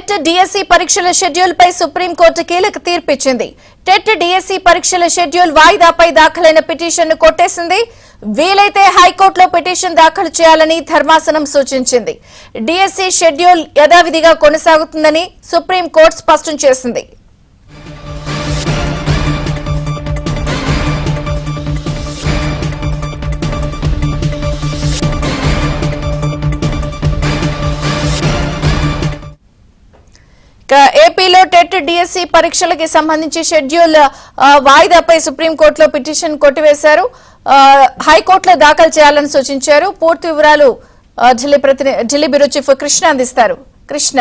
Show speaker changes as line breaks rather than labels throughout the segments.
TET DSC పరీక్షల schedule పై supreme court కీలక తీర్పు ఇచ్చింది. టెట్ డిఎస్సి పరీక్షల షెడ్యూల్ వాయిదాపై దాఖలైన పిటిషన్ ను కొట్టేసింది. వీలైతే హైకోర్టులో పిటిషన్ దాఖలు చేయాలని ధర్మాసనం సూచించింది. డిఎస్సి షెడ్యూల్ యథావిధిగా కొనసాగుతుందని సుప్రీంకోర్టు స్పష్టం చేసింది. ఏపీలో టెట్ డిఎస్సి పరీక్షలకి సంబంధించి షెడ్యూల్ వాయిదాపై సుప్రీంకోర్టులో పిటిషన్ కొట్టివేశారు. హైకోర్టులో దాఖలు చేయాలని సూచించారు. పూర్తి వివరాలు ఢిల్లీ బ్యూరో చీఫ్ కృష్ణ అందిస్తారు. కృష్ణ,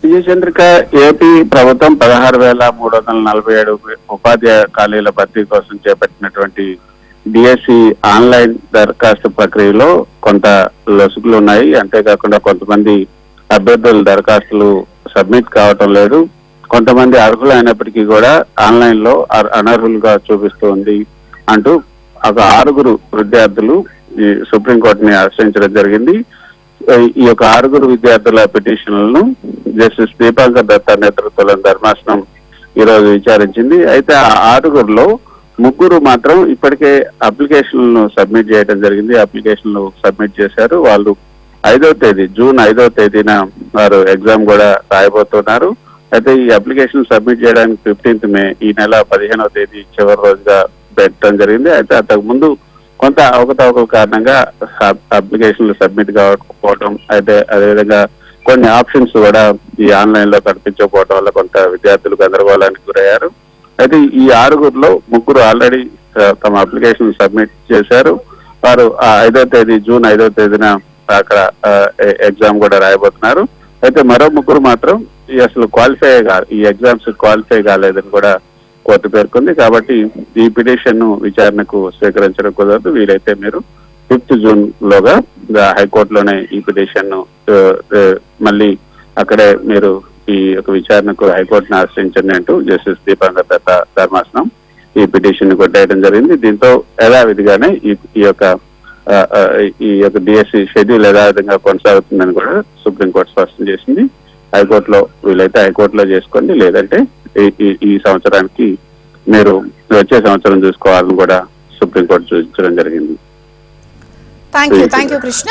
విజయచంద్రిక, ఏపీ ప్రభుత్వం 16,347 ఉపాధ్యాయ ఖాళీల భర్తీ కోసం చేపట్టినటువంటి డిఎస్సి ఆన్లైన్ దరఖాస్తు ప్రక్రియలో కొంత లొసుగులు ఉన్నాయి. అంతేకాకుండా కొంతమంది అభ్యర్థుల దరఖాస్తులు సబ్మిట్ కావటం లేదు. కొంతమంది అర్హులైనప్పటికీ కూడా ఆన్లైన్ లో అనర్హులుగా చూపిస్తుంది అంటూ ఒక 6 విద్యార్థులు ఈ సుప్రీంకోర్టుని ఆశ్రయించడం జరిగింది. ఈ యొక్క 6 విద్యార్థుల పిటిషన్లను జస్టిస్ దీపాంకర్ దత్తా నేతృత్వంలోని ధర్మాసనం ఈ రోజు విచారించింది. అయితే ఆ 6లో 3 మాత్రం ఇప్పటికే అప్లికేషన్లను సబ్మిట్ చేయడం జరిగింది. అప్లికేషన్లు సబ్మిట్ చేశారు. వాళ్ళు జూన్ 5వ తేదీన వారు ఎగ్జామ్ కూడా రాయబోతున్నారు. అయితే ఈ అప్లికేషన్ సబ్మిట్ చేయడానికి 15th మే, ఈ నెల 15వ తేదీ చివరి రోజుగా పెట్టడం జరిగింది. అయితే అంతకు ముందు కొంత అవకతవకల కారణంగా అప్లికేషన్లు సబ్మిట్ కాకపోవడం, అయితే అదేవిధంగా కొన్ని ఆప్షన్స్ కూడా ఈ ఆన్లైన్ లో కనిపించకపోవడం వల్ల కొంత విద్యార్థులు గందరగోళానికి గురయ్యారు. అయితే ఈ 6లో 3 ఆల్రెడీ తమ అప్లికేషన్ సబ్మిట్ చేశారు. వారు జూన్ 5వ తేదీన అక్కడ ఎగ్జామ్ కూడా రాయబోతున్నారు. అయితే మరో 3 మాత్రం అసలు ఈ ఎగ్జామ్స్ క్వాలిఫై కాలేదని కూడా కోర్టు పేర్కొంది. కాబట్టి ఈ పిటిషన్ ను విచారణకు స్వీకరించడం కుదరదు. వీలైతే మీరు 5th జూన్ లోగా హైకోర్టులోనే ఈ పిటిషన్ ను మళ్ళీ అక్కడే మీరు ఈ యొక్క విచారణకు హైకోర్టును ఆశ్రయించండి అంటూ జస్టిస్ దీపాంకర్ దత్తా ధర్మాసనం ఈ పిటిషన్ ను కొట్టేయడం జరిగింది. దీంతో యథావిధిగానే ఈ యొక్క డిఎస్సి షెడ్యూల్ యథావిధంగా కొనసాగుతుందని కూడా సుప్రీంకోర్టు స్పష్టం చేసింది. హైకోర్టులో వీలైతే హైకోర్టులో చేసుకోండి, లేదంటే ఈ సంవత్సరానికి మీరు వచ్చే సంవత్సరం చూసుకోవాలని కూడా సుప్రీంకోర్టు సూచించడం జరిగింది.
Thank you Krishna.